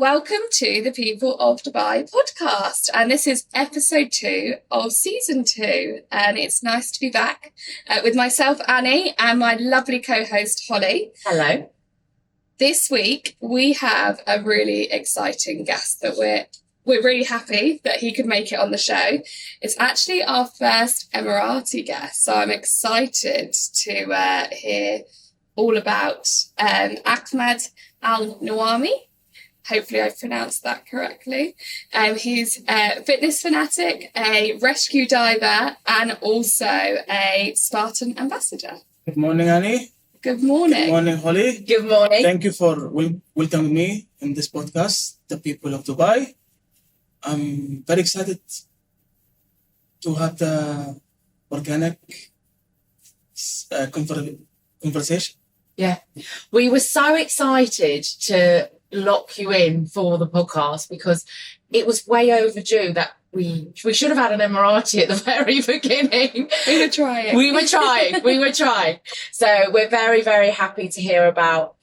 Welcome to the People of Dubai podcast, and this is episode 2 of season 2, and it's nice to be back with myself, Annie, and my lovely co-host, Holly. Hello. This week, we have a really exciting guest that we're really happy that he could make it on the show. It's actually our first Emirati guest, so I'm excited to hear all about Ahmad AlNuaimi. Hopefully I've pronounced that correctly. He's a fitness fanatic, a rescue diver, and also a Spartan Ambassador. Good morning, Annie. Good morning. Good morning, Holly. Good morning. Thank you for welcoming me in this podcast, The People of Dubai. I'm very excited to have the organic conversation. Yeah. We were so excited to lock you in for the podcast because it was way overdue that we should have had an Emirati at the very beginning. We were trying. We were trying. So we're very, very happy to hear about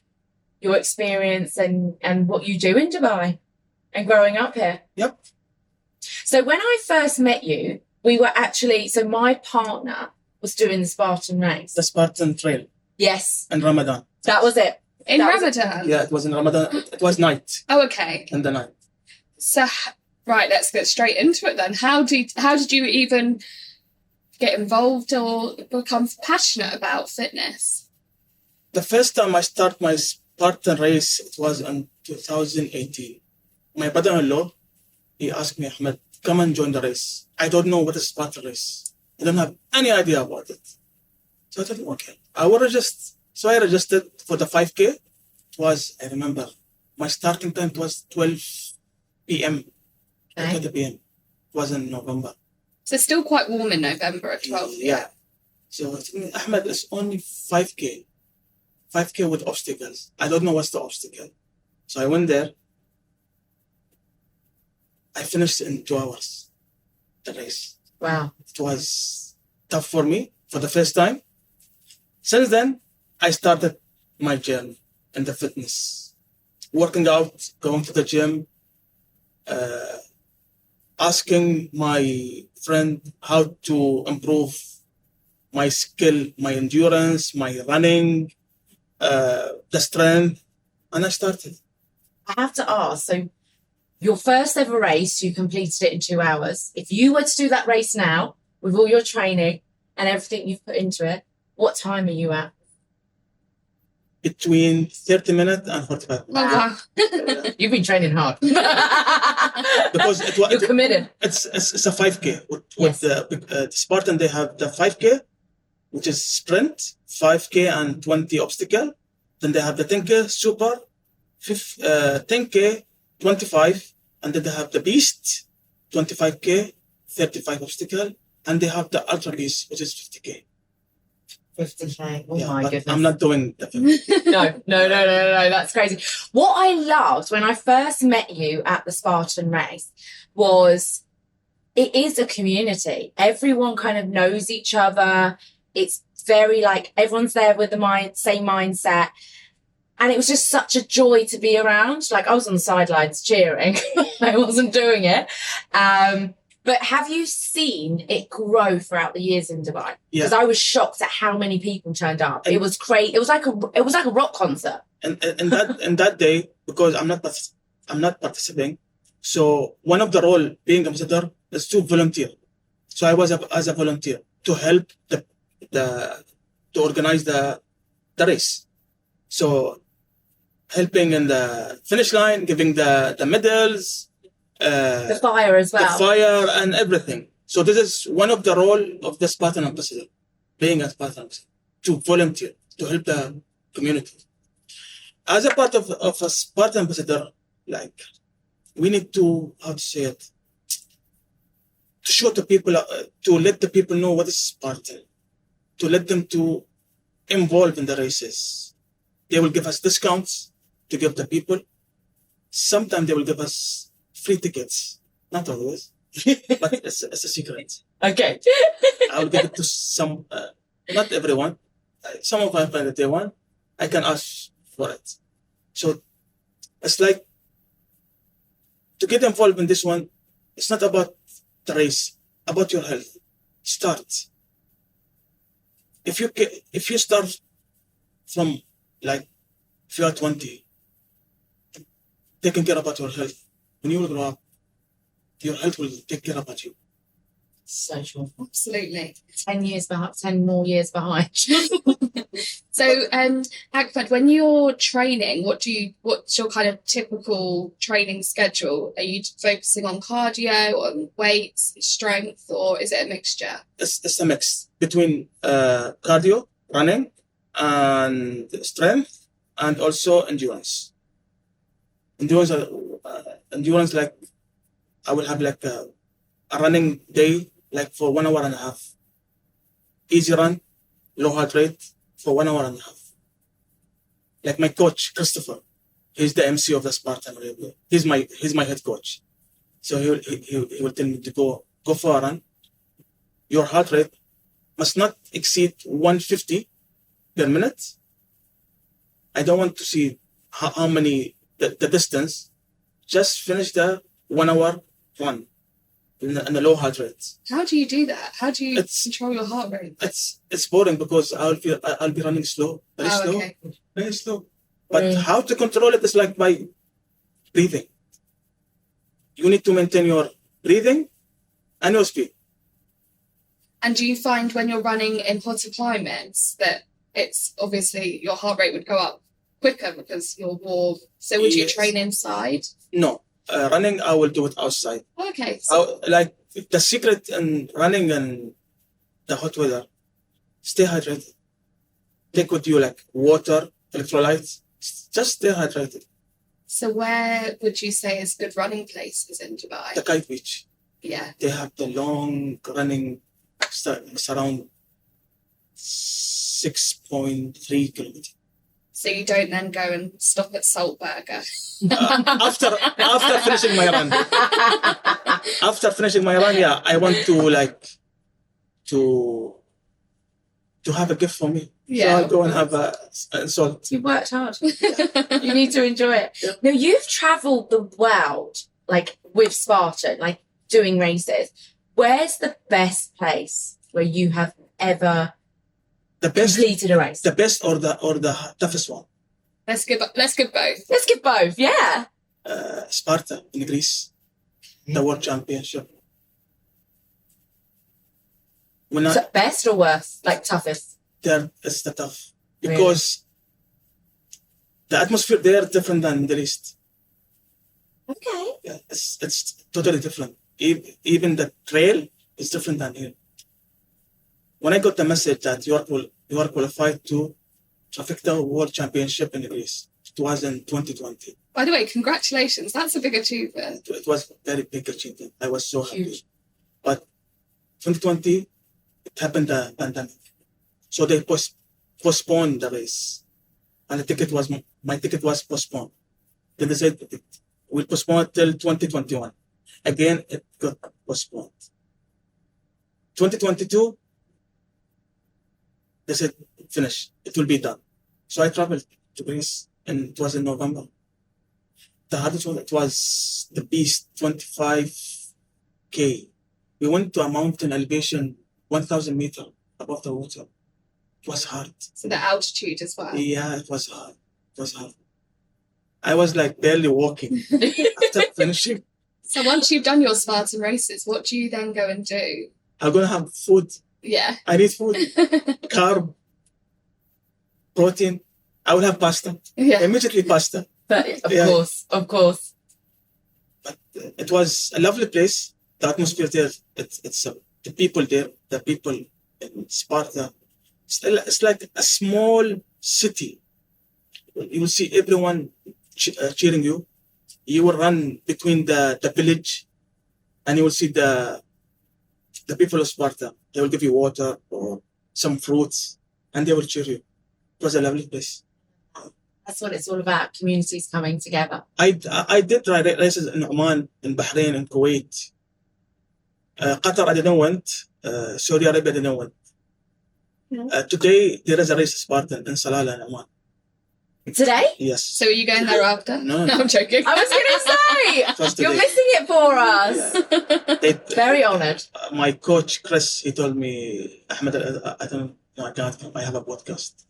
your experience and what you do in Dubai and growing up here. Yep. So when I first met you, my partner was doing the Spartan race. The Spartan Trail. Yes. In Ramadan. That was it. In Ramadan? Yeah, it was in Ramadan. It was night. Oh, okay. In the night. So, right, let's get straight into it then. How did you even get involved or become passionate about fitness? The first time I started my Spartan race, it was in 2018. My brother-in-law, he asked me, Ahmed, come and join the race. I don't know what is Spartan race. I don't have any idea about it. So I thought, okay, I will register. So I registered for the 5K. It was, I remember, my starting time was 12 p.m. Okay. 20 p.m. It was in November. So still quite warm in November at 12. Yeah. So I think, Ahmed, it's only 5K. 5K with obstacles. I don't know what's the obstacle. So I went there. I finished in 2 hours, the race. Wow. It was tough for me for the first time. Since then, I started my journey in the fitness. Working out, going to the gym, asking my friend how to improve my skill, my endurance, my running, the strength. And I started. I have to ask, so your first ever race, you completed it in 2 hours. If you were to do that race now, with all your training and everything you've put into it, what time are you at? Between 30 minutes and 45 minutes. Wow. You've been training hard. Because You're committed. It's a 5K. With Yes. the Spartan, they have the 5K, which is sprint, 5K and 20 obstacle. Then they have the 10K super, 10K, 25. And then they have the beast, 25K, 35 obstacle. And they have the ultra beast, which is 50K. 50K. Oh Yeah, my but goodness. I'm not doing the 50. No. That's crazy. What I loved when I first met you at the Spartan race was it is a community. Everyone kind of knows each other. It's very like everyone's there with the same mindset. And it was just such a joy to be around. Like I was on the sidelines cheering. I wasn't doing it. But have you seen it grow throughout the years in Dubai? Because I was shocked at how many people turned up. It was great. It was like a rock concert. And that day, because I'm not participating. So one of the role being ambassador is to volunteer. So I was as a volunteer to help to organize the race. So helping in the finish line, giving the medals. The fire as well. The fire and everything. So this is one of the role of the Spartan Ambassador, being a Spartan Ambassador, to volunteer, to help the community. As a part of a Spartan Ambassador, like, we need to, how to say it, to show the people, to let the people know what is Spartan, to let them to involve in the races. They will give us discounts to give the people. Sometimes they will give us free tickets. Not always, but it's a secret. Okay. I will give it to some, not everyone. Some of my friends that they want, I can ask for it. So it's like to get involved in this one, it's not about the race, about your health. Start. If you start from like if you are 20, taking care about your health, when you will grow up, your health will take care about you. So true. Absolutely. 10 years behind, 10 more years behind. So, Ahmed, when you're training, what's your kind of typical training schedule? Are you focusing on cardio, on weights, strength, or is it a mixture? It's a mix between cardio, running, and strength, and also endurance. Endurance, like I will have like a running day, like for 1 hour and a half. Easy run, low heart rate for 1 hour and a half. Like my coach, Christopher, he's the MC of the Spartan. He's my head coach. So he will tell me to go for a run. Your heart rate must not exceed 150 per minute. I don't want to see how many the distance. Just finish the 1 hour run in a low heart rate. How do you do that? How do you control your heart rate? It's boring because I'll be running slow, very slow. But how to control it is like by breathing. You need to maintain your breathing and your speed. And do you find when you're running in hotter climates that it's obviously your heart rate would go up quicker because you're warm? So would you train inside? No. Running, I will do it outside. Okay. So Like the secret in running in the hot weather, stay hydrated. Take with you like water, electrolytes. Just stay hydrated. So where would you say is good running places in Dubai? The Kite Beach. Yeah. They have the long running, it's around 6.3 kilometers. So you don't then go and stop at Saltburger? After finishing my run. After finishing my run, yeah, I want to have a gift for me. Yeah. So I'll go and have a salt. You worked hard. You need to enjoy it. Yeah. Now, you've travelled the world, like with Spartan, like doing races. Where's the best place where you have ever completed a race? The best or the toughest one? Let's give both. Let's give both, yeah. Sparta in Greece, the World Championship. Best or worst? Like toughest? There is the tough. Because the atmosphere there is different than the East. Okay. Yeah, it's totally different. Even the trail is different than here. When I got the message that you are qualified to Trifecta World Championship in Greece, it was in 2020. By the way, congratulations. That's a big achievement. It was a very big achievement. I was so happy. But 2020, it happened the pandemic. So they postponed the race. And my ticket was postponed. Then they said, we'll postpone it till 2021. Again, it got postponed. 2022, they said, finish. It will be done. So I traveled to Greece, and it was in November. The hardest one, it was the beast, 25K. We went to a mountain elevation, 1,000 meters above the water. It was hard. So the altitude as well. Yeah, it was hard. It was hard. I was like barely walking after finishing. So once you've done your Spartan races, what do you then go and do? I'm going to have food. Yeah. I need food. Carb. Protein. I will have pasta. Yeah. Immediately pasta. But of course. But it was a lovely place. The atmosphere there, it's the people there, the people in Sparta. It's like a small city. You will see everyone cheering you. You will run between the village, and you will see the people of Sparta. They will give you water or some fruits, and they will cheer you. It was a lovely place. That's what it's all about, communities coming together. I did try races in Oman, in Bahrain, in Kuwait. Qatar, I didn't went. Saudi Arabia, I didn't went. Today, there is a race Spartan in Salalah in Oman. Today? Yes. So are you going there after? No. I'm joking. I was going to say, First you're today. missing it for us. Very honoured. My coach, Chris, he told me, Ahmed, I don't know, I can't come. I have a podcast.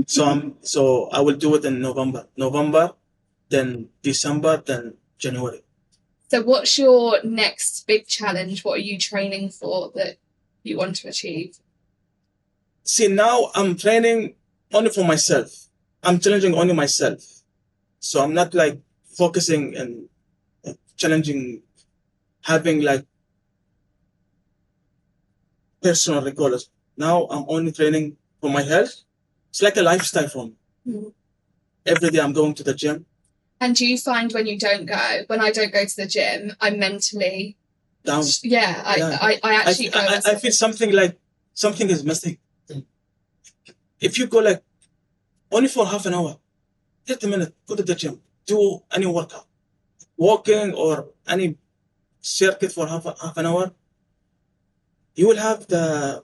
So I will do it in November, then December, then January. So what's your next big challenge? What are you training for that you want to achieve? See, now I'm training only for myself. I'm challenging only myself. So I'm not like focusing and challenging, having like personal records. Now I'm only training for my health. It's like a lifestyle for me. Mm. Every day I'm going to the gym. And do you find when you don't go, when I don't go to the gym, I'm mentally Down. Yeah, I actually go. I feel something is missing. If you go like only for half an hour, 30 minutes, go to the gym, do any workout, walking or any circuit for half an hour, you will have the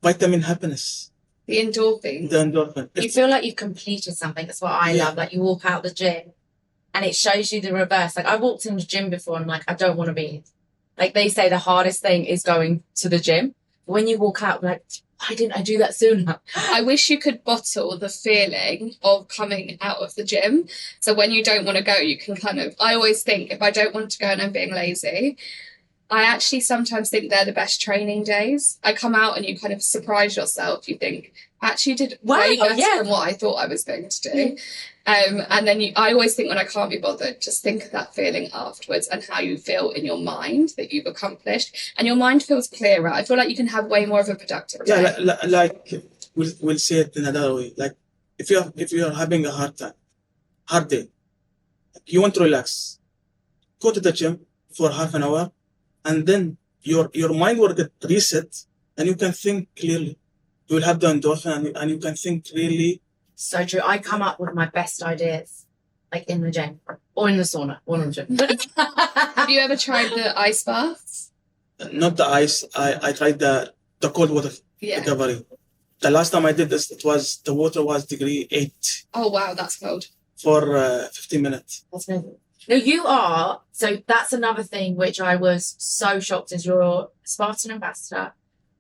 vitamin happiness. The endorphin. The endorphin. You feel like you've completed something. That's what I love. Like you walk out the gym and it shows you the reverse. Like I walked in the gym before and like, I don't want to be here. Like they say the hardest thing is going to the gym. When you walk out, like, why didn't I do that sooner? I wish you could bottle the feeling of coming out of the gym. So when you don't want to go, you can I always think if I don't want to go and I'm being lazy, I actually sometimes think they're the best training days. I come out and you kind of surprise yourself. You think, I actually did way better than what I thought I was going to do. And then I always think when I can't be bothered, just think of that feeling afterwards and how you feel in your mind that you've accomplished. And your mind feels clearer. I feel like you can have way more of a productive day. Yeah, like we'll say it in another way. Like if you're having a hard day, you want to relax, go to the gym for half an hour, and then your mind will get reset, and you can think clearly. You will have the endorphin, and you can think clearly. So true. I come up with my best ideas, like in the gym or in the sauna. One of them. Have you ever tried the ice baths? Not the ice. I tried the cold water recovery. The last time I did this, the water was degree 8. Oh wow, that's cold. For 15 minutes. That's amazing. No, you are. So that's another thing which I was so shocked is you're a Spartan Ambassador,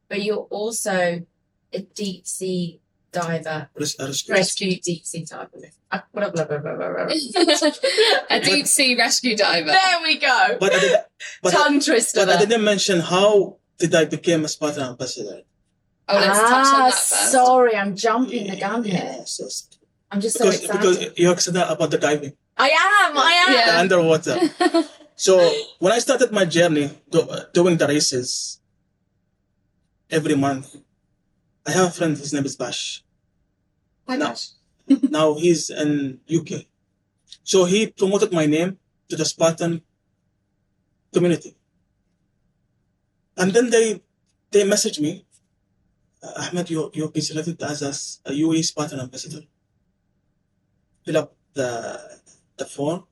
but you're also a deep sea diver. Rescue deep sea diver. A deep sea rescue diver. There we go. Tongue twister. But I didn't mention how did I become a Spartan Ambassador. Oh, let's touch on that first. Sorry, I'm jumping the gun here. I'm just so excited. Because you're excited about the diving. I am. The underwater. So when I started my journey doing the races every month, I have a friend, his name is Bash. Hi, Bash. Now he's in UK. So he promoted my name to the Spartan community. And then they messaged me, Ahmed, you're been selected as a UAE Spartan Ambassador. Fill up the form.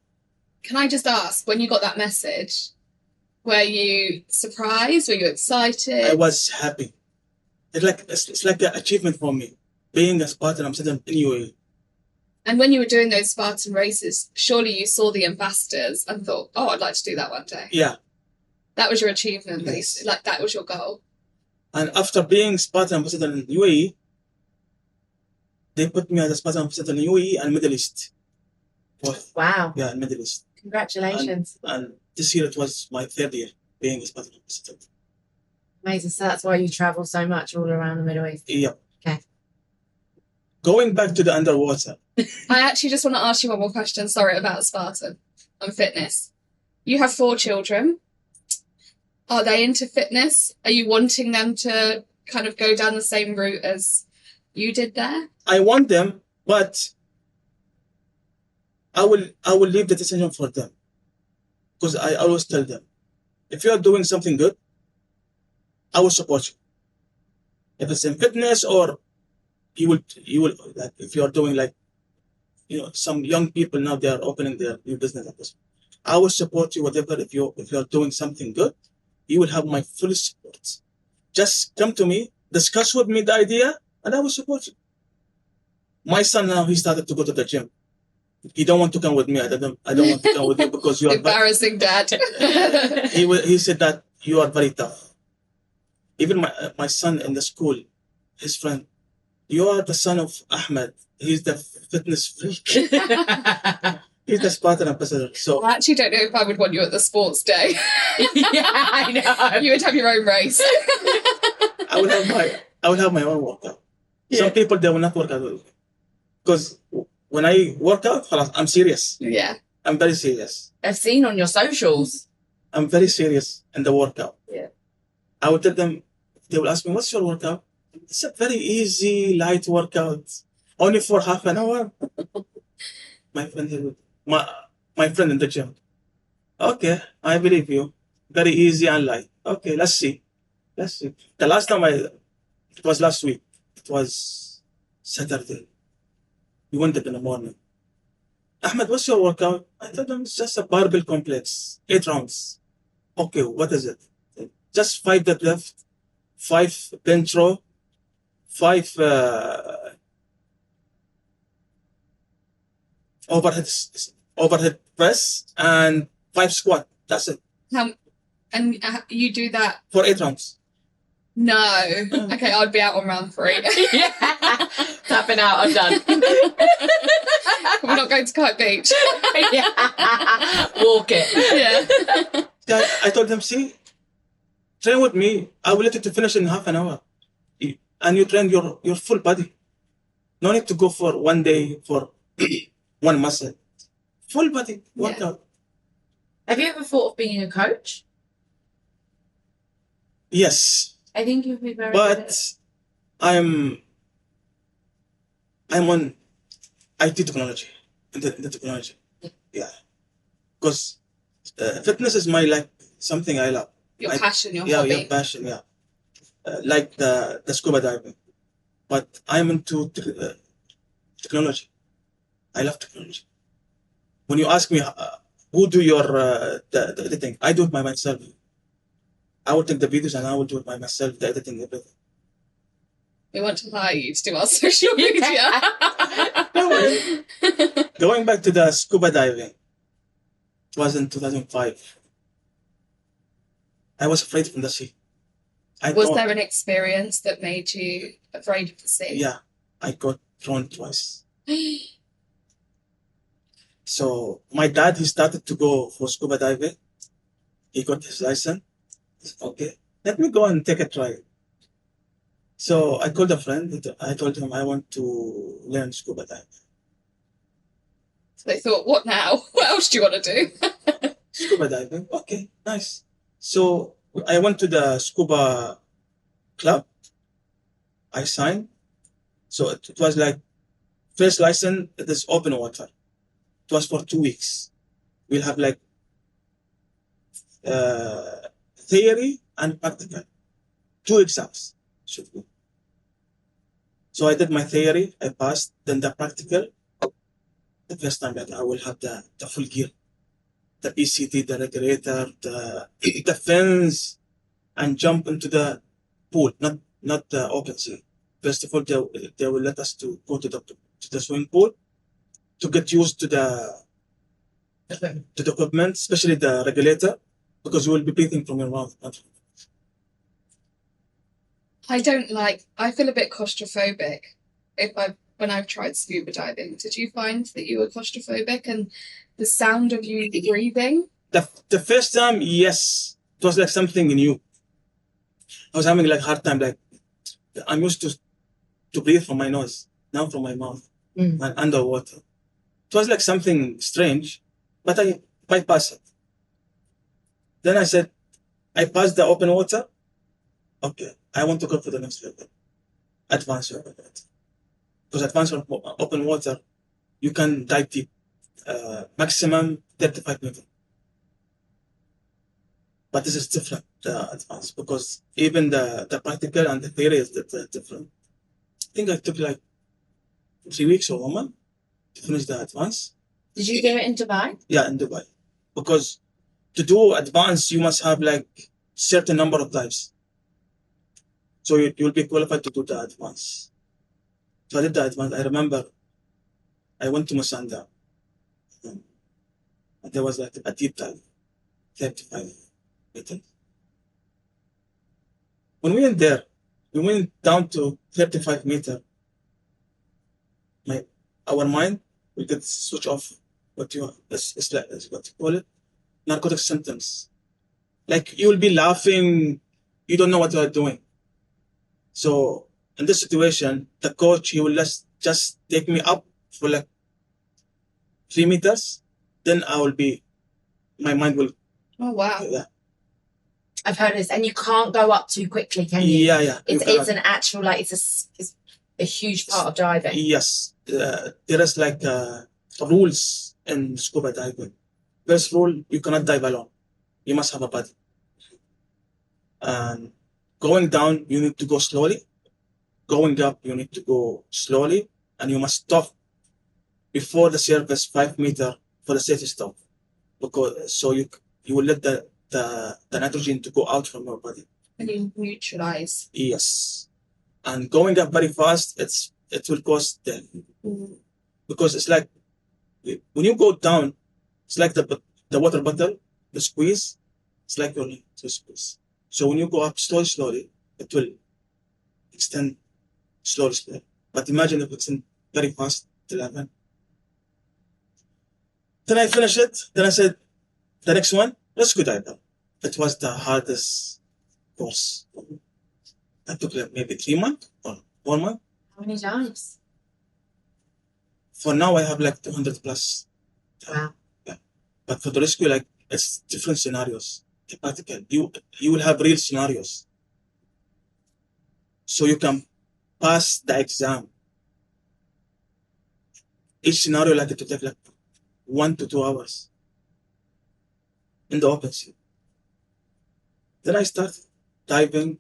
Can I just ask, when you got that message, were you surprised? Were you excited? I was happy. It's like an achievement for me, being a Spartan Ambassador in UAE. And when you were doing those Spartan races, surely you saw the ambassadors and thought, oh, I'd like to do that one day. Yeah. That was your achievement, Yes. basically. Like, that was your goal. And after being Spartan Ambassador in UAE, they put me as a Spartan Ambassador in UAE and Middle East. Wow. Yeah, Middle East. Congratulations. And this year it was my 3rd year being a Spartan Ambassador. Amazing. So that's why you travel so much all around the Middle East. Yeah. Okay. Going back to the underwater. I actually just want to ask you one more question. Sorry, about Spartan and fitness. You have 4 children. Are they into fitness? Are you wanting them to kind of go down the same route as you did there? I want them, but I will leave the decision for them. Because I always tell them, if you are doing something good, I will support you. If it's in fitness or you will like if you are doing like, some young people now, they are opening their new business like this. I will support you, whatever. If you are doing something good, you will have my full support. Just come to me, discuss with me the idea, and I will support you. My son now, he started to go to the gym. He don't want to come with me. I don't want to come with you because you are embarrassing, Dad. he said that you are very tough. Even my son in the school, his friend, you are the son of Ahmed. He's the fitness freak. He's the Spartan ambassador. So I actually don't know if I would want you at the sports day. Yeah, I know. You would have your own race. I will have my own workout. Yeah. Some people, they will not work out with me. Because when I work out, I'm serious. Yeah. I'm very serious. I've seen on your socials. I'm very serious in the workout. Yeah. I would tell them, they will ask me, what's your workout? It's a very easy, light workout. Only for half an hour. My friend, my friend in the gym. Okay, I believe you. Very easy and light. Okay, let's see. The last time it was last week. It was Saturday. We went up in the morning. Ahmed, what's your workout? I told him it's just a barbell complex, 8 rounds. Okay, what is it? Just 5 deadlift, 5 bench row, 5 overhead press, and 5 squat. That's it. And you do that? For 8 rounds. No. Okay, I'd be out on round 3. Yeah. Tapping out, I'm done. We're not going to Kite Beach. Yeah. Walk it. Yeah. I told them, see, train with me. I will let you to finish in half an hour. And you train your full body. No need to go for one day for one muscle. Full body workout. Have you ever thought of being a coach? Yes. I think you'd be very good at But it. I'm on IT technology. In the technology. Yeah. Because fitness is my something I love. Your passion, your hobby. Your passion, yeah. Like the scuba diving. But I'm into technology. I love technology. When you ask me who do your the editing, I do it by myself. I will take the videos and I will do it by myself, the editing, everything. We want to hire you to do our social media. Don't worry. Going back to the scuba diving, it was in 2005. I was afraid from the sea. Was there an experience that made you afraid of the sea? Yeah, I got thrown twice. So my dad, he started to go for scuba diving. He got his license. Okay, let me go and take a try. So I called a friend. I told him I want to learn scuba diving. So they thought, what now? What else do you want to do? Scuba diving. Okay, nice. So I went to the scuba club. I signed. So it was like first license, it is open water. It was for 2 weeks. We'll have theory and practical. 2 exams should be. So I did my theory, I passed, then the practical. The first time that I will have the full gear. The PCT, the regulator, the fins, and jump into the pool, not the open sea. First of all, they will let us to go to the swimming pool to get used to the equipment, especially the regulator, because you will be breathing from your mouth. I feel a bit claustrophobic when I've tried scuba diving. Did you find that you were claustrophobic and the sound of you breathing? The first time, yes, it was like something new. I was having hard time, I'm used to breathe from my nose, now from my mouth, and underwater. It was like something strange, but I bypassed it. Then I said, I passed the open water. Okay, I want to go for the next level, advanced level. Because advanced open water, you can dive deep, maximum 35 meters. But this is different, the advanced, because even the practical and the theory is different. I think I took 3 weeks or 1 month to finish the advanced. Did you do it in Dubai? Yeah, in Dubai. Because to do advanced, you must have certain number of dives. So you'll be qualified to do the advanced. So I did that. I remember I went to Musanda, and there was like a deep dive, 35 meters. When we went there, we went down to 35 meters. Our mind will get switch off. It's like what you call it, narcotic symptoms. Like you will be laughing, you don't know what you are doing. So in this situation, the coach he will just take me up for like 3 meters, then my mind will. Oh wow. Yeah. I've heard this, and you can't go up too quickly, can you? Yeah. It's an actual it's a huge part of diving. Yes, there is like rules in scuba diving. First rule: you cannot dive alone. You must have a buddy. And going down, you need to go slowly. Going up, you need to go slowly, and you must stop before the surface 5 meters for the safety stop, because so you will let the nitrogen to go out from your body. And you neutralize. Yes, and going up very fast, it will cause death. Because it's like when you go down, it's like the water bottle, the squeeze. It's like your leg to squeeze. So when you go up slowly, it will extend slowly. But imagine if it's in very fast, 11. Then I finished it. Then I said, the next one, let's go dive. It was the hardest course. I took like maybe 3 months or 1 month. How many dives? For now, I have like 200 plus. Wow. Yeah. But for the rescue, like it's different scenarios. Practical. You will have real scenarios. So you can pass the exam. Each scenario like it will take like 1 to 2 hours in the open sea. Then I started diving.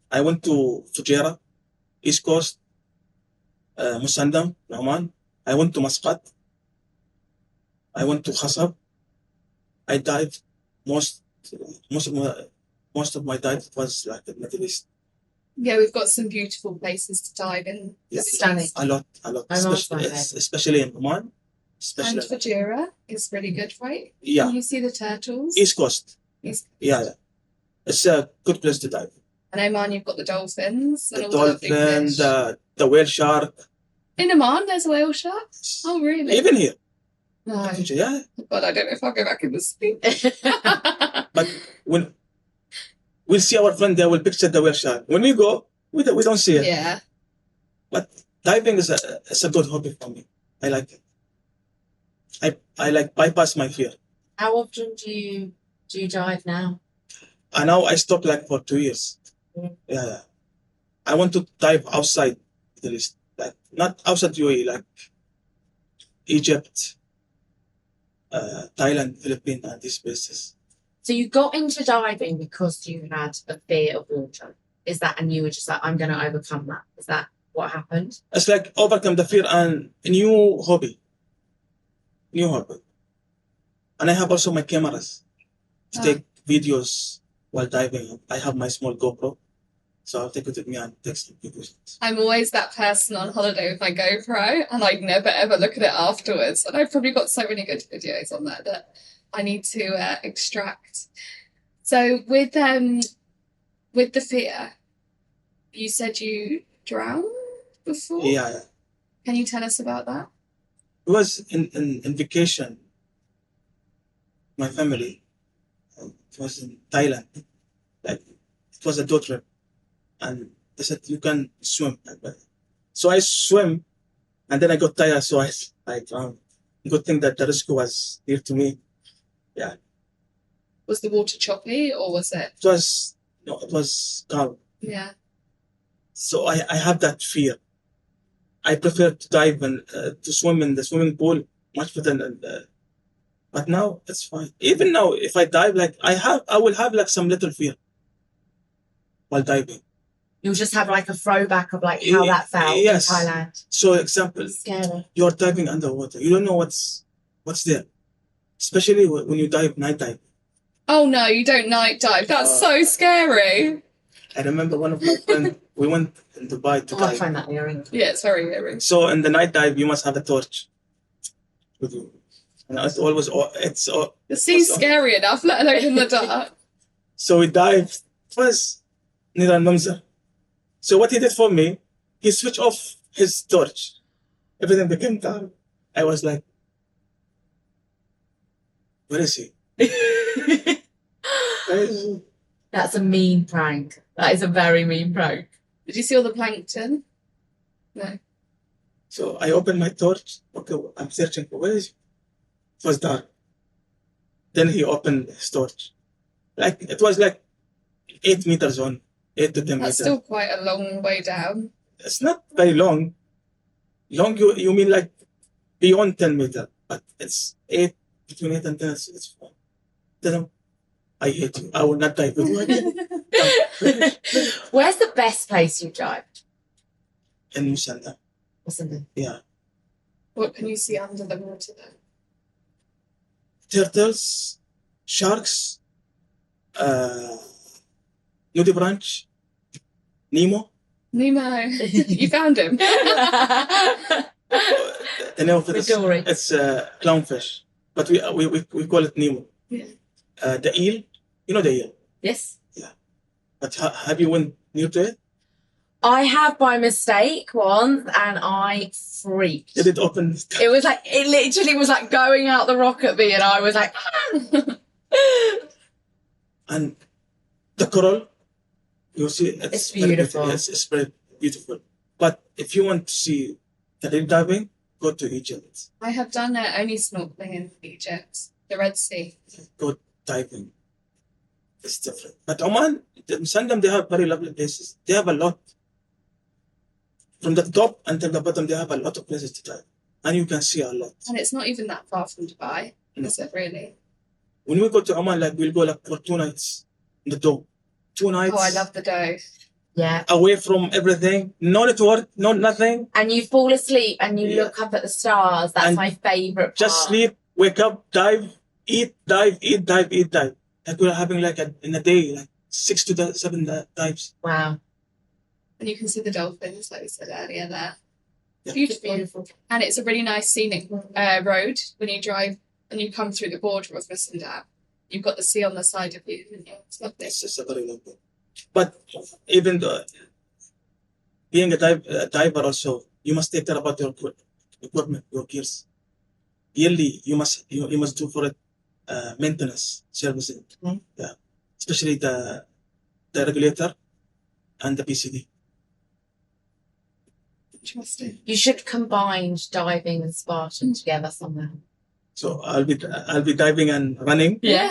I went to Fujairah, East Coast, Musandam, Oman. I went to Muscat. I went to Khasab. I dived most of my dive was like the Middle East. Yeah, we've got some beautiful places to dive in. Yes, Stunning. a lot. Especially in Oman. And Especially Fujairah is really good, right? yeah, Can you see the turtles? East Coast. East- Yeah. It's a good place to dive. And Oman, you've got the dolphins and The all the lovely dolphin, fish. the whale shark. In Oman, there's whale sharks. Oh, really? Even here. No. Yeah. God, I don't know if I'll go back in the sea. But when we'll see our friend there, we'll picture the whale shark. When we go, we don't see it. Yeah. But diving is a good hobby for me. I like it. I like bypass my fear. How often do you dive now? And now I stopped like for 2 years. Mm. Yeah. I want to dive outside Middle East, like not outside UAE, like Egypt, Thailand, Philippines, and these places. So you got into diving because you had a fear of water. Is that, and you were just like, I'm going to overcome that. Is that what happened? It's like overcome the fear and a new hobby. And I have also my cameras to take videos while diving. I have my small GoPro, so I'll take it with me and take some videos. I'm always that person on holiday with my GoPro, and I never ever look at it afterwards. And I've probably got so many good videos on there that I need to extract. So with the fear, you said you drowned before? Yeah. Can you tell us about that? It was in vacation. My family. It was in Thailand. Like it was a day trip, and they said you can swim. So I swim, and then I got tired. So I drowned. Good thing that the rescue was near to me. Yeah. Was the water choppy or was it? It was calm. Yeah. So I have that fear. I prefer to dive and to swim in the swimming pool much better than. But now it's fine. Even now, if I dive, like I will have like some little fear while diving. You'll just have like a throwback of like how that felt in Thailand. So, example, Scary. you're diving underwater. You don't know what's there, especially when you dive night dive. Oh no, you don't night dive. That's so scary. I remember one of my friends, we went in Dubai to Oh, I dive. find that earring. Yeah, it's very eerie. So in the night dive, you must have a torch with you. And it's always, The sea's scary enough, let alone in the dark. so we dived. It was near Al-Mamza. So what he did for me, he switched off his torch. Everything became dark. I was like, where is he? Where is he? That's a mean prank. That is a very mean prank. Did you see all the plankton? No. So I opened my torch. Okay, I'm searching for where is he? It was dark. Then he opened his torch. Like it was like 8 meters on, 8 to 10 That's meters. still quite a long way down. It's not very long. Long, you mean like beyond 10 meters, but it's 8, between 8 and 10. It's fine. Then I hate you. I will not dive with you again. Where's the best place you dived? In Musanda. Wasn't it? Yeah. What can you see under the water then? Turtles, sharks, nudibranch, Nemo. Nemo. You found him. The name of it is, Dory. it's clownfish, but we call it Nemo. Yeah. The eel, you know the eel, Yes. but have you went near to it? I have by mistake once and I freaked. Did it open? It was like, it literally was like going out the rock at me and I was like, And the coral, you see, It's very beautiful. It's very beautiful. But if you want to see the real diving, go to Egypt. I have done only snorkeling in Egypt, the Red Sea. Go diving. It's different. But Oman, Sandam, they have very lovely places. They have a lot. From the top until the bottom, they have a lot of places to dive. And you can see a lot. And it's not even that far from Dubai, No. is it really? When we go to Oman, like we'll go like for 2 nights in the dome. 2 nights. Oh, I love the dough. yeah. Away from everything. No network, no nothing. And you fall asleep and you Yeah. look up at the stars. That's And my favourite part. Just sleep, wake up, dive, eat, dive, eat, dive, eat, dive. Like we're having like in a day, like 6 to 7 dives. Wow. And you can see the dolphins, like we said earlier there. Yeah. Beautiful. Beautiful. And it's a really nice scenic road when you drive and you come through the border of Musandab. You've got the sea on the side of you, haven't you? It's lovely. It's just a very long day. But even though being a diver also, you must take care about your equipment, your gears. Yearly, you must do for it maintenance services. Mhm. Yeah, especially the regulator and the PCD. Interesting. You should combine diving and Spartan together somehow. So I'll be diving and running. Yeah.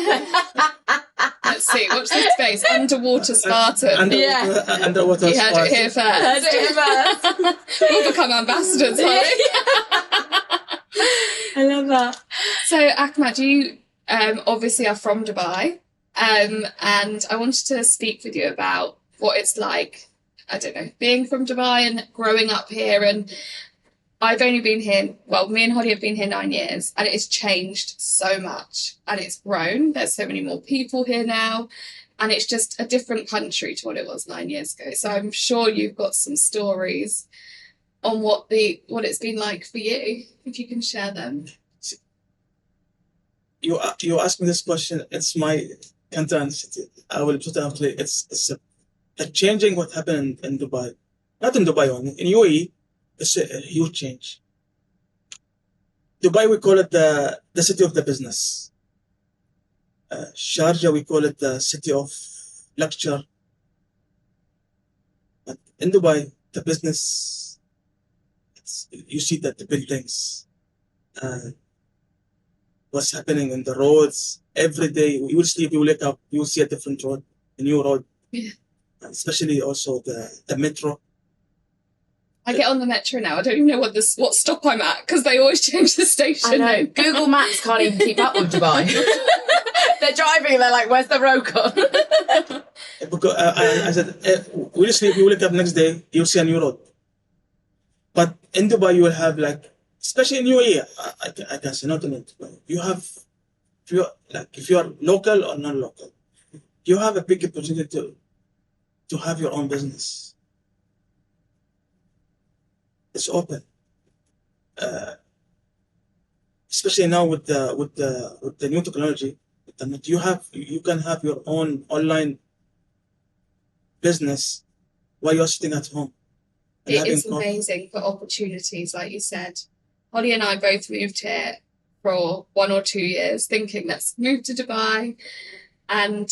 Let's see. Watch this space. Underwater Spartan. Underwater You heard it here Spartan. first. We'll become ambassadors, honey. I love that. So, Ahmad, you obviously are from Dubai, and I wanted to speak with you about what it's like, I don't know, being from Dubai and growing up here. And I've only been here, well, me and Holly have been here 9 years, and it has changed so much, and it's grown. There's so many more people here now, and it's just a different country to what it was 9 years ago. So I'm sure you've got some stories on what it's been like for you, if you can share them. You ask me this question. It's my country. I will put it out. It's a changing what happened in Dubai, not in Dubai only, in UAE. It's a huge change. Dubai, we call it the city of the business. Sharjah, we call it the city of luxury. But in Dubai, the business, you see that the buildings, what's happening in the roads every day. You will sleep, you will wake up, you will see a different road, a new road. Yeah. Especially also the metro. I get on the metro now. I don't even know what stop I'm at because they always change the station. I know. name. Google Maps can't even keep up with Dubai. They're driving, they're like, where's the road gone? Because I said, will you sleep, you wake up next day, you'll see a new road. But in Dubai, you will have like, especially in UAE, I can say not in Dubai, you have, if you are local or non-local, you have a big opportunity to have your own business. It's open. Especially now with the new technology, you can have your own online business while you're sitting at home. It is amazing for opportunities, like you said. Holly and I both moved here for 1 or 2 years, thinking let's move to Dubai, and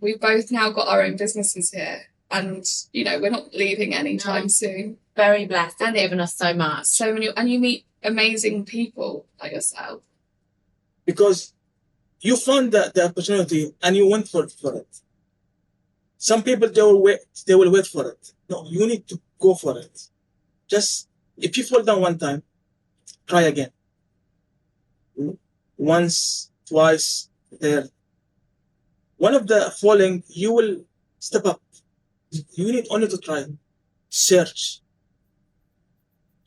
we've both now got our own businesses here. And we're not leaving anytime soon. Very blessed. They've given us so much. So many, and you meet amazing people like yourself. Because you found the opportunity and you went for it. Some people they will wait for it. No, you need to go for it. Just if you fall down one time, try again. Once, twice, third. One of the falling, you will step up. You need only to try. Search.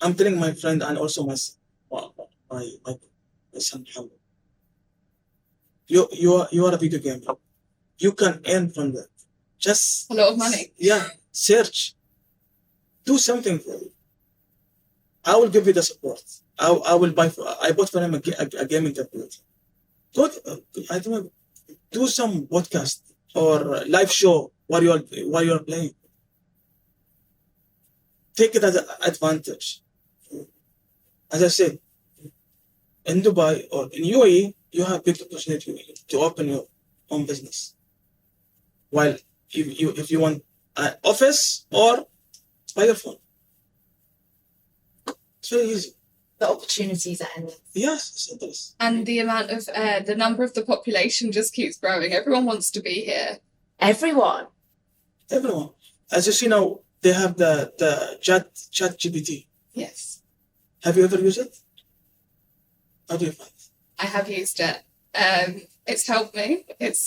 I'm telling my friend and also my son Ahmed. You are a video gamer. You can earn from that. Just a lot of money. Yeah. Search. Do something for you. I will give you the support. I will buy. I bought for him a gaming computer. I don't know. Do some podcast or live show while you're playing. Take it as an advantage. As I said, in Dubai or in UAE, you have big opportunity to open your own business. While if you want an office or by your phone, it's very easy. The opportunities are endless. Yes, it is. And the amount of the number of the population just keeps growing. Everyone wants to be here. Everyone. As you see now, they have the chat GPT. Yes. Have you ever used it? How do you find it? I have used it. It's helped me. It's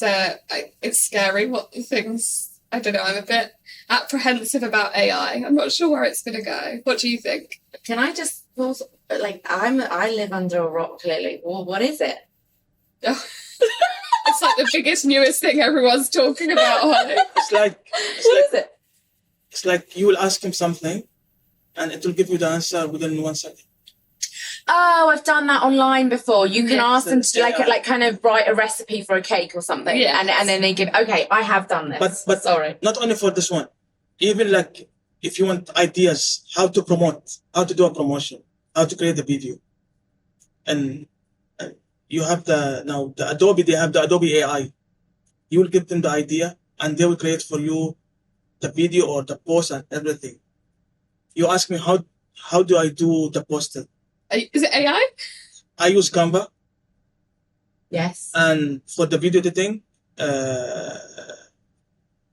scary what the things. I don't know. I'm a bit apprehensive about AI. I'm not sure where it's going to go. What do you think? Can I just I live under a rock clearly. Well, what is it? It's like the biggest, newest thing everyone's talking about, Holly. What is it? It's like you will ask him something, and it will give you the answer within 1 second. Oh, I've done that online before. You can ask them to kind of write a recipe for a cake or something, and then they give. Okay, I have done this. But sorry, not only for this one. Even like if you want ideas, how to promote, how to do a promotion, how to create a video, and you have the Adobe. They have the Adobe AI. You will give them the idea, and they will create for you the video or the post and everything. You ask me how do I do the poster? Is it AI? I use Canva. Yes. And for the video editing,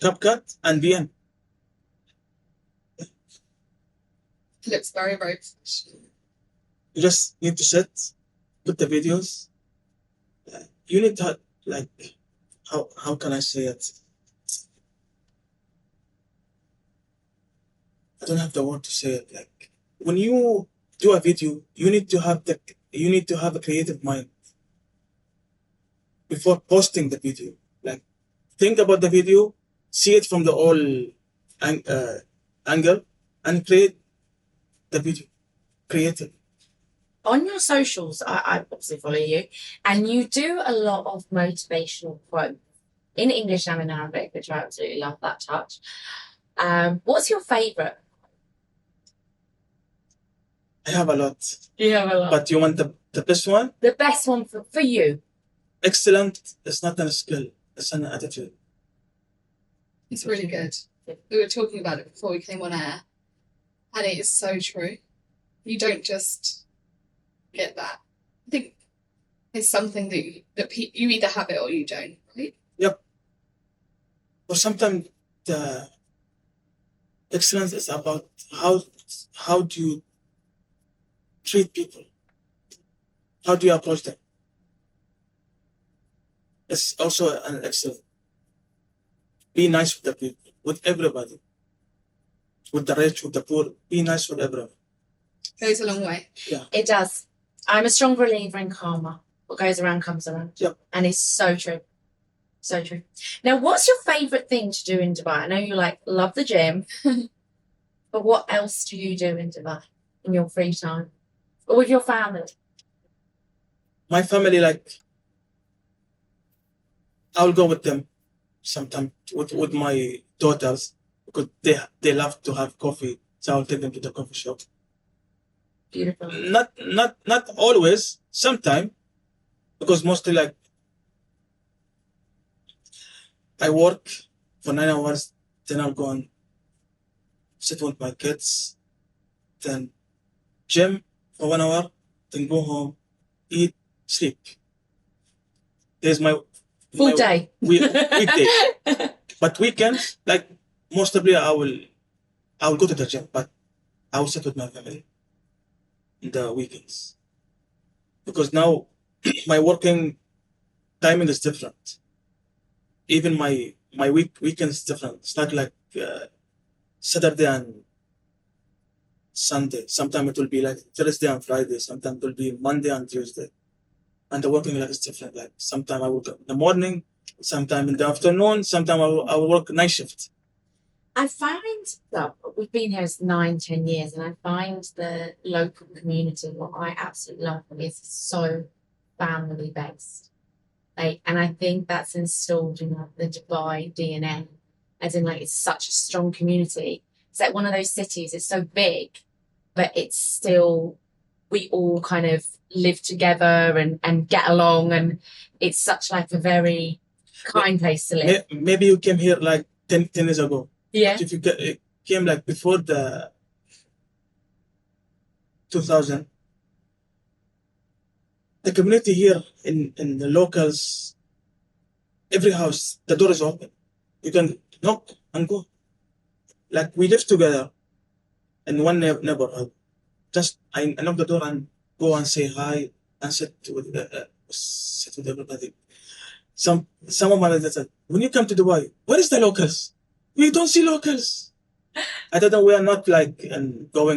CapCut and VM. It looks very, very professional. You just need to put the videos. You need to how can I say it? I don't have the word to say it. Like when you do a video, you need to have a creative mind before posting the video. Like think about the video, see it from the whole angle, and create the video. Create it. On your socials, I obviously follow you, and you do a lot of motivational quotes in English and in Arabic, which I absolutely love that touch. What's your favourite? I have a lot. You have a lot. But you want the best one? The best one for you. Excellent. It's not a skill. It's an attitude. It's really good. We were talking about it before we came on air, and it is so true. You don't just get that. I think it's something that you either have it or you don't, right? Yep. Or sometimes the excellence is about how do you treat people? How do you approach them? It's also an excellence. Be nice with the people, with everybody. With the rich, with the poor. Be nice with everyone. Goes a long way. Yeah. It does. I'm a strong believer in karma. What goes around comes around. Yep. And it's so true. So true. Now, what's your favourite thing to do in Dubai? I know you love the gym, but what else do you do in Dubai in your free time or with your family? My family, I'll go with them sometimes with my daughters because they love to have coffee. So I'll take them to the coffee shop. Beautiful. Not always. Sometimes because mostly I work for 9 hours, then I'll go and sit with my kids, then gym for 1 hour, then go home, eat, sleep. There's my Full day. Weekday. But weekends, most probably I will go to the gym, but I will sit with my family in the weekends. Because now my working timing is different. Even my weekend is different. It's not like Saturday and Sunday. Sometimes it will be like Thursday and Friday. Sometimes it will be Monday and Tuesday. And the working life is different. Like sometimes I work in the morning, sometimes in the afternoon, sometimes I will work night shift. I find that we've been here 9-10 years, and I find the local community, what I absolutely love, is so family based. And I think that's installed in the Dubai DNA, as in it's such a strong community. It's like one of those cities. It's so big, but it's still, we all kind of live together and get along, and it's such a very kind place to live. Maybe you came here 10 years ago. Yeah. But if you came before the 2000, the community here in the locals, every house, the door is open. You can knock and go. We live together in one neighborhood. Just I knock the door and go and say hi and sit with everybody. Some of my brothers said, when you come to Dubai, where is the locals? We don't see locals. I don't know. We are not going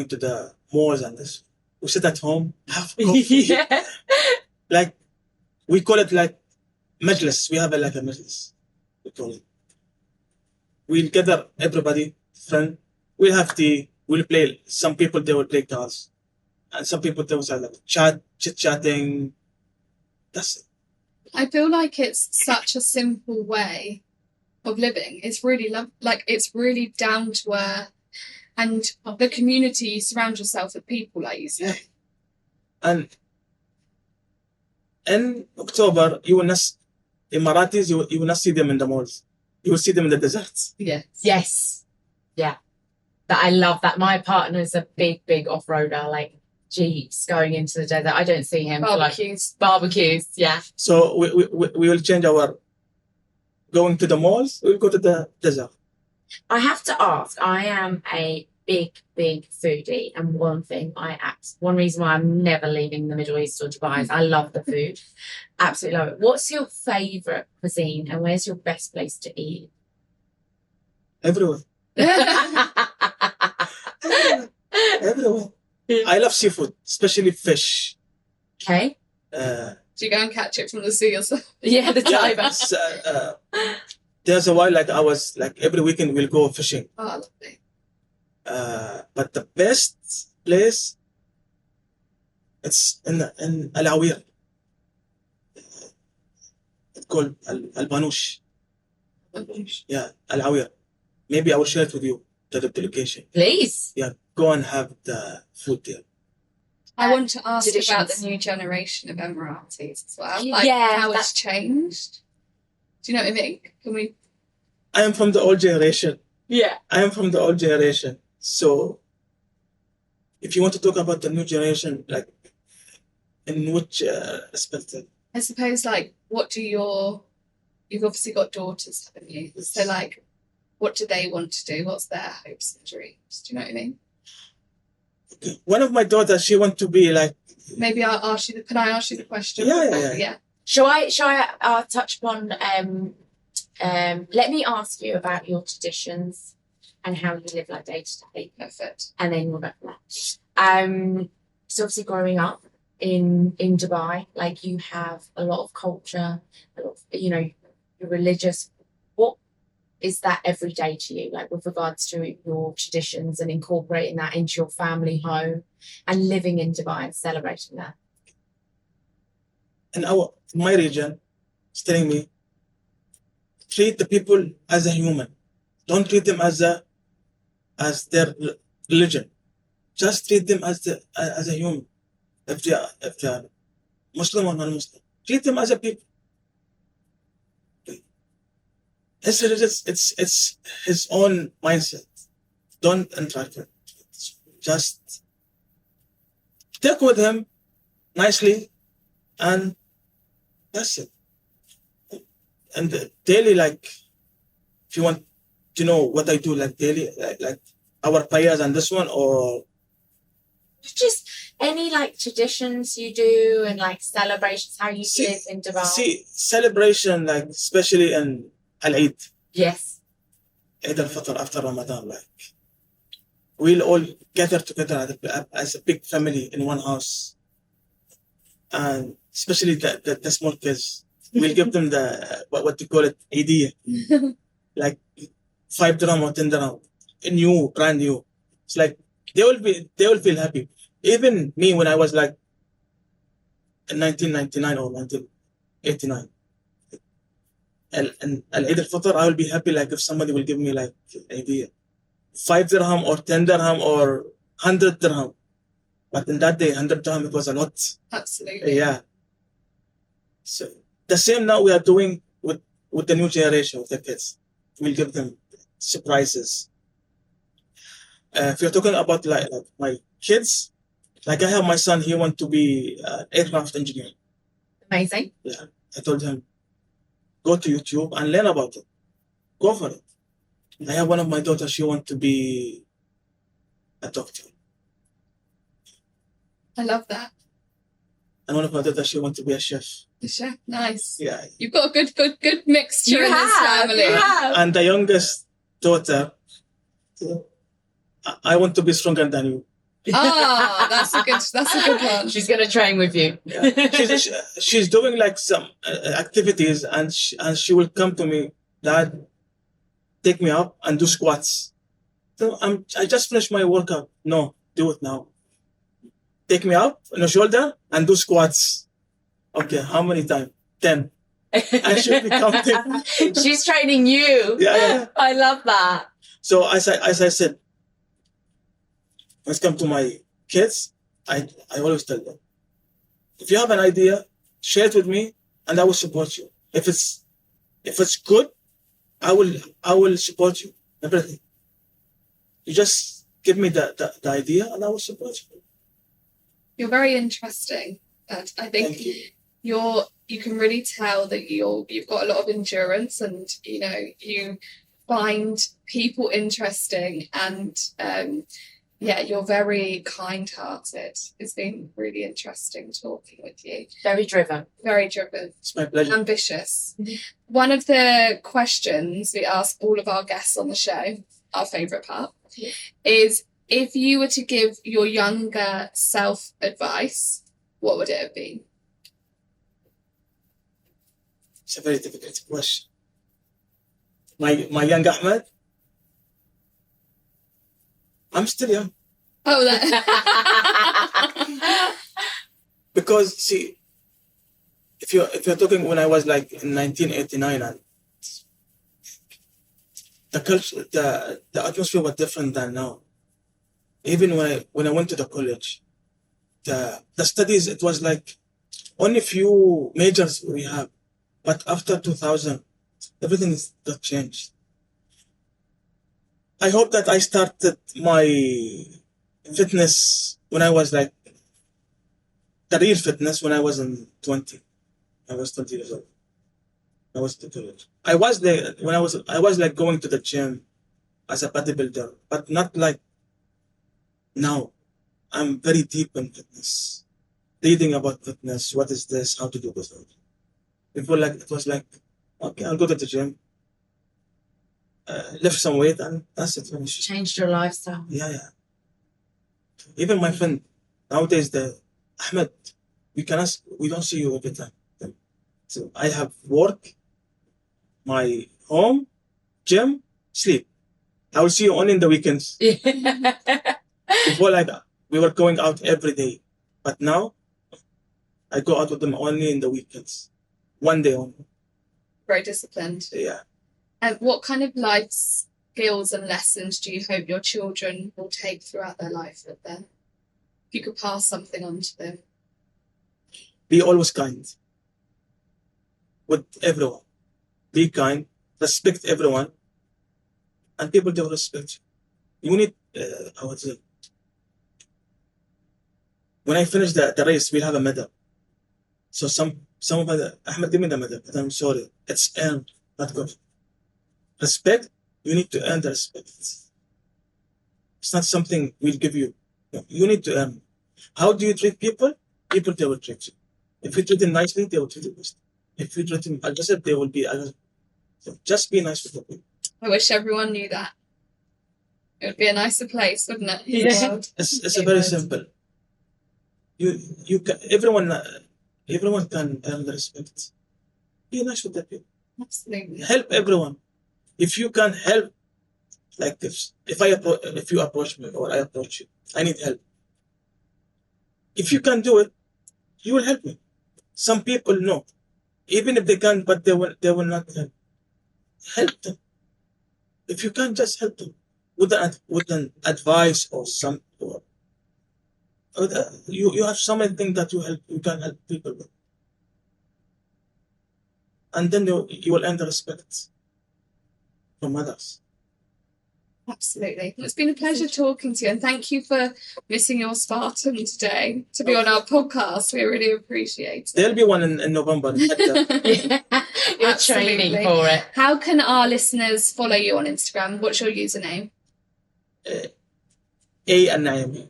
to the malls and this. We sit at home, have coffee. Yeah. We call it majlis. We have a majlis. We call it. We'll gather everybody, friend. We'll have tea. We'll play. Some people they will play cards, and some people they will say chit-chatting. That's it. I feel like it's such a simple way of living. It's really it's really down to earth, and the community, you surround yourself with people like you said. And in October, you will not Emiratis. You will not see them in the malls. You will see them in the deserts. Yes. Yeah. That I love that. My partner's a big off-roader, Jeeps going into the desert. I don't see him Barbecues. Barbecues. Yeah. So we will change our going to the malls. We'll go to the desert. I have to ask, I am a big foodie, and one reason why I'm never leaving the Middle East or Dubai is I love the food. Absolutely love it. What's your favourite cuisine, and where's your best place to eat? Everywhere. Everywhere. I love seafood, especially fish. Okay. Do you go and catch it from the sea yourself? Yeah, the diver. There's a while I was every weekend we'll go fishing. Oh, lovely. But the best place, it's in Al-Awir. It's called Al-Banush. Yeah, Al-Awir. Maybe I will share it with you, the location. Please. Yeah, go and have the food there. I want to ask traditions. about the new generation of Emiratis as well. How it's changed. Do you know what I mean? Can we? I am from the old generation. Yeah. I am from the old generation. So, if you want to talk about the new generation, in which aspect? I suppose, what do you've obviously got daughters, haven't you? So, what do they want to do? What's their hopes and dreams? Do you know what I mean? One of my daughters, she wants to be Maybe I'll ask you. Can I ask you the question? Yeah. Shall I touch upon? Let me ask you about your traditions and how you live day to day. Perfect. And then we'll go from that. So obviously, growing up in Dubai, you have a lot of culture. A lot of, you're religious. What is that every day to you, like with regards to your traditions and incorporating that into your family home and living in Dubai and celebrating that? In my region, it's telling me, treat the people as a human. Don't treat them as their religion. Just treat them as a human. If they are Muslim or non-Muslim, treat them as a people. It's his own mindset. Don't interact with it. Just talk with him nicely, and that's it. And daily, like, if you want to know what I do, like daily, like our prayers and this one, or just any like traditions you do and like celebrations, how you live in Dubai. Celebration, like especially in Al-Eid. Yes. Eid al-Fitr after Ramadan, like we'll all gather together as a big family in one house, and especially the small kids, we'll give them the what you call it, idea, like 5 dirham or 10 dirham, brand new. It's like they will feel happy. Even me, when I was like in 1999 or 1989, and Eid al-Fitr, I will be happy like if somebody will give me like idea, 5 dirham or 10 dirham or 100 dirham. But in that day, 100 dirham, it was a lot. Absolutely. Yeah. So the same now we are doing with the new generation of the kids. We'll give them surprises. If you're talking about like my kids, like I have my son, he wants to be an aircraft engineer. Amazing. Yeah. I told him, go to YouTube and learn about it. Go for it. I have one of my daughters, she wants to be a doctor. I love that. And one of my daughters, she wants to be a chef. The chef, nice. Yeah. You've got a good mixture in this family. You have. And the youngest daughter, I want to be stronger than you. Oh, that's a good one. She's going to train with you. Yeah. She's doing like some activities, and she will come to me, Dad, take me up and do squats. So I just finished my workout. No, do it now. Take me up on your shoulder and do squats. Okay, how many times? 10. And she'll be counting. She's training you. Yeah. I love that. So as I said, when it comes to my kids, I always tell them, if you have an idea, share it with me, and I will support you. If it's good, I will support you. Everything. You just give me the idea, and I will support you. You're very interesting. And I think you can really tell that you've got a lot of endurance, and you find people interesting, and you're very kind-hearted. It's been really interesting talking with you. Very driven. Very driven. It's my pleasure. Ambitious. One of the questions we ask all of our guests on the show, our favourite part, is if you were to give your younger self advice, what would it have been? It's a very difficult question. My young Ahmed, I'm still young. Oh, that. Because see, if you're talking when I was like in 1989, and the culture, the atmosphere was different than now. Even when I went to the college, the studies, it was like only few majors we have, but after 2000, everything got changed. I hope that I started my fitness when I was like the real fitness when I was in 20. I was 20 years old. I was in college. I was there when I was like going to the gym as a bodybuilder, but not like now. I'm very deep in fitness, reading about fitness. What is this? How to do this? Before, like it was like, okay, I'll go to the gym, lift some weight, and that's it. Finish. Changed your lifestyle. Yeah. Even my friend nowadays, Ahmed, we don't see you every time. So I have work, my home, gym, sleep. I will see you only in the weekends. Before, like, we were going out every day, but now I go out with them only in the weekends. One day only. Very disciplined. Yeah. And what kind of life skills and lessons do you hope your children will take throughout their life with them? If you could pass something on to them. Be always kind with everyone. Be kind, respect everyone, and people will respect you. You need, how to say, when I finish the race, we'll have a medal. So some of the, Ahmed, give me the medal, but I'm sorry. It's earned, not good. Respect, you need to earn the respect. It's not something we'll give you. No, you need to earn. How do you treat people? People, they will treat you. If you treat them nicely, they will treat you nicely. If you treat them aggressive, they will be aggressive. So just be nice with the people. I wish everyone knew that. It would be a nicer place, wouldn't it? Yeah. It's a very simple. You can, everyone can earn the respect. Be nice with the people. Absolutely. Help everyone. If you can help, like if you approach me or I approach you, I need help. If you can do it, you will help me. Some people know, even if they can, but they will not help. Help them. If you can, just help them with an advice or some. You have something that you can help people with, and then you will earn the respect from others. Absolutely. It's been a pleasure talking to you, and thank you for missing your Spartan today to be on our podcast. We really appreciate it. There'll be one in November. You're training for it. How can our listeners follow you on Instagram? What's your username? aalnaimi.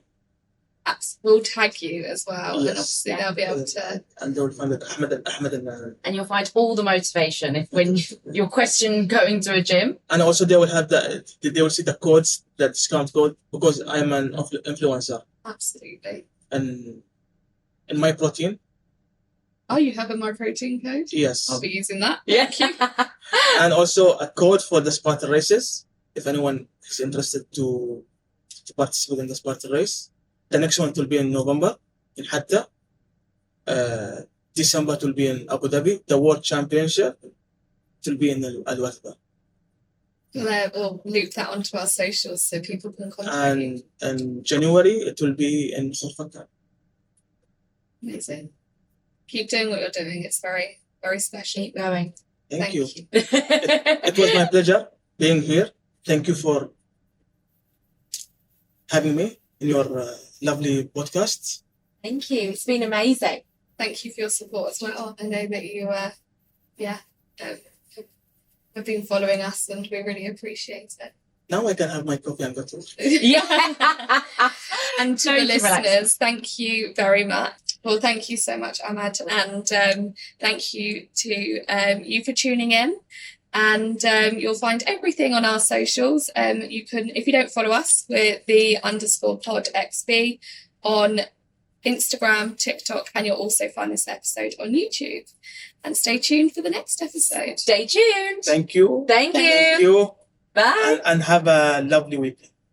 We'll tag you as well, Yes. and obviously they'll be able to. And they will find it Ahmed AlNuaimi. And you'll find all the motivation if when you're questioning going to a gym. And also they will have they will see the codes, the discount code, because I'm an influencer. Absolutely. And in my protein, Oh, you have a My Protein code? yes. I'll be using that. Yeah. And also a code for the Spartan races. If anyone is interested to participate in the Spartan race. The next one will be in November in Hatta. December will be in Abu Dhabi. The World Championship will be in Al Wathba. We'll loop that onto our socials so people can contact you. And in January it will be in Khorfaka. Amazing. Keep doing what you're doing. It's very, very special. Keep going. Thank you. It was my pleasure being here. Thank you for having me in your lovely podcast. Thank you. It's been amazing. Thank you for your support as well. I know that you, have been following us, and we really appreciate it. Now I can have my coffee and go to work. Yeah. And to the listeners, thank you very much. Well, thank you so much, Ahmed, and thank you to you for tuning in. And you'll find everything on our socials. You can, if you don't follow us, we're _podxb on Instagram, TikTok, and you'll also find this episode on YouTube. And stay tuned for the next episode. Stay tuned. Thank you. Thank you. Thank you. Bye. And have a lovely weekend.